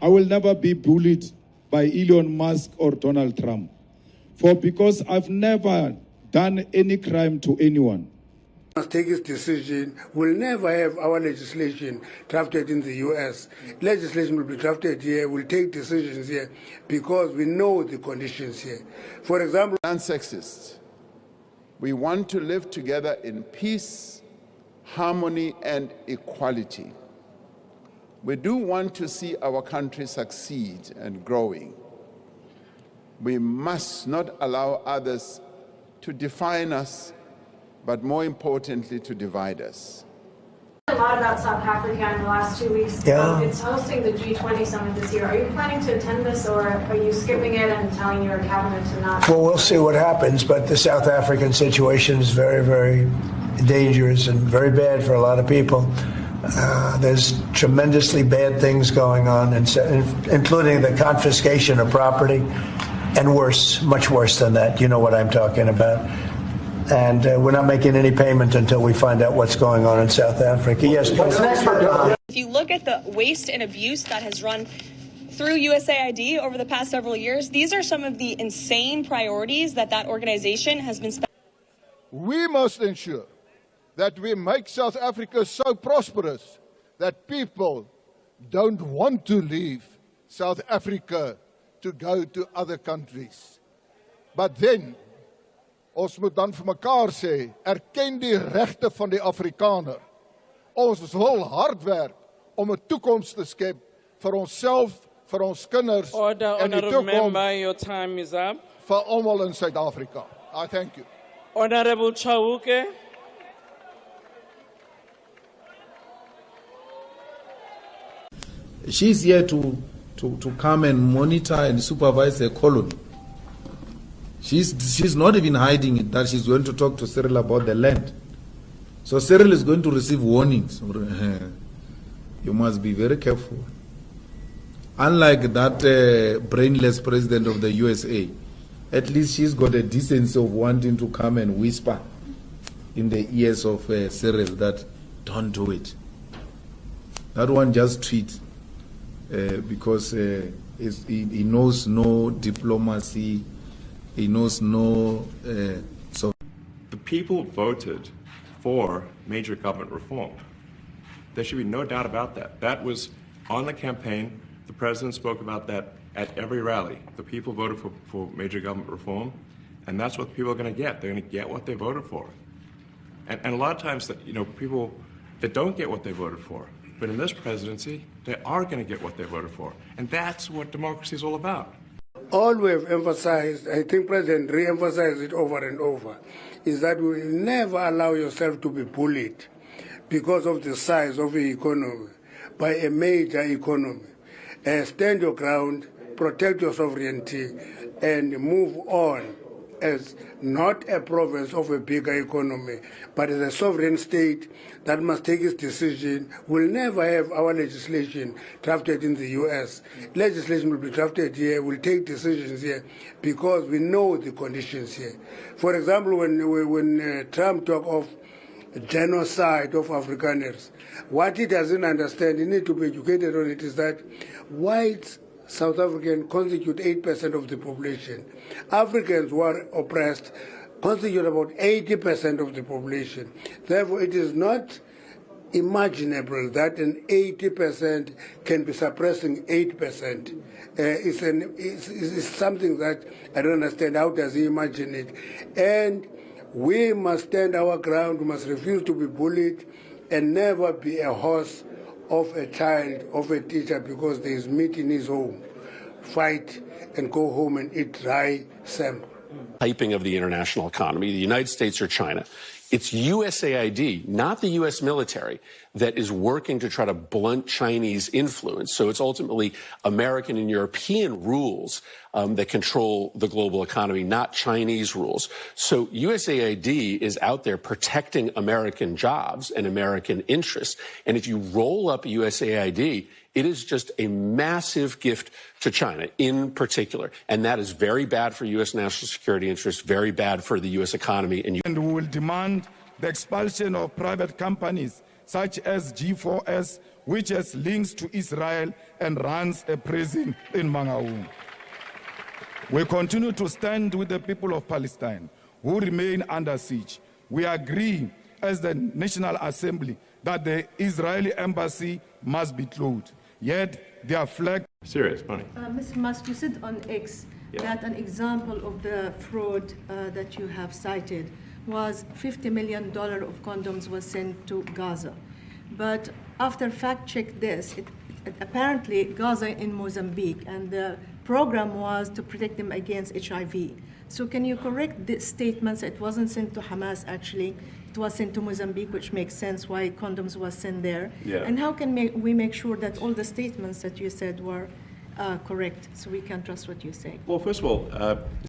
I will never be bullied by Elon Musk or Donald Trump. Because I've never done any crime to anyone. Must take his decision. We'll never have our legislation drafted in the US. Legislation will be drafted here. We'll take decisions here because we know the conditions here. For example, non-sexist. We want to live together in peace, harmony, and equality. We do want to see our country succeed and growing. We must not allow others to define us, but more importantly, to divide us. A lot about South Africa in the last 2 weeks. Yeah. It's hosting the G20 summit this year. Are you planning to attend this, or are you skipping it and telling your cabinet to not? Well, we'll see what happens, but the South African situation is very, very dangerous and very bad for a lot of people. There's tremendously bad things going on, including the confiscation of property, and worse, much worse than that. You know what I'm talking about. And we're not making any payment until we find out what's going on in South Africa. Yes, please. If you look at the waste and abuse that has run through USAID over the past several years, these are some of the insane priorities that organization has been spending. We must ensure that we make South Africa so prosperous that people don't want to leave South Africa to go to other countries. But then, ons moet dan vir mekaar sê, erken die regte van die Afrikaner. Ons wil hard werk om 'n toekoms te skep vir onsself, vir ons kinders en die toekoms your time is up. vir almal in Suid-Afrika. I thank you. Honorable Chauke. She's here to come and monitor and supervise the colony. She's not even hiding it that she's going to talk to Cyril about the land. So Cyril is going to receive warnings. You must be very careful. Unlike that brainless president of the USA, at least she's got a decency of wanting to come and whisper in the ears of Cyril that don't do it. That one just tweets because he knows no diplomacy. He knows no. So the people voted for major government reform. There should be no doubt about that. That was on the campaign. The president spoke about that at every rally. The people voted for major government reform, and that's what people are going to get. They're going to get what they voted for. And a lot of times, people that don't get what they voted for, but in this presidency, they are going to get what they voted for. And that's what democracy is all about. All we have emphasized, I think President re-emphasized it over and over, is that we will never allow yourself to be bullied because of the size of the economy by a major economy. Stand your ground, protect your sovereignty, and move on as not a province of a bigger economy, but as a sovereign state that must take its decision. We'll never have our legislation drafted in the US. Legislation will be drafted here. We'll take decisions here because we know the conditions here. For example, when Trump talked of genocide of Afrikaners, what he doesn't understand, he needs to be educated on it, is that whites South Africans constitute 8% of the population. Africans who are oppressed constitute about 80% of the population. Therefore, it is not imaginable that an 80% can be suppressing 8%. It's something that I don't understand. How does he imagine it? And we must stand our ground. We must refuse to be bullied and never be a horse of a child, of a teacher, because there is meat in his home. Fight and go home and eat dry Sam. Hyping of the international economy, the United States or China. It's USAID, not the U.S. military, that is working to try to blunt Chinese influence. So it's ultimately American and European rules that control the global economy, not Chinese rules. So USAID is out there protecting American jobs and American interests. And if you roll up USAID, it is just a massive gift to China in particular. And that is very bad for U.S. national security interests, very bad for the U.S. economy. And we will demand the expulsion of private companies such as G4S, which has links to Israel and runs a prison in Mangaung. We continue to stand with the people of Palestine who remain under siege. We agree as the National Assembly that the Israeli embassy must be closed. Yet their flag... Serious, money. Mr. Musk, you said on X that an example of the fraud that you have cited was $50 million of condoms was sent to Gaza. But after fact-check this, apparently Gaza in Mozambique, and the program was to protect them against HIV. So can you correct the statements? It wasn't sent to Hamas, actually. It was sent to Mozambique, which makes sense why condoms was sent there. Yeah. And how can we make sure that all the statements that you said were correct, so we can trust what you say? Well, first of all,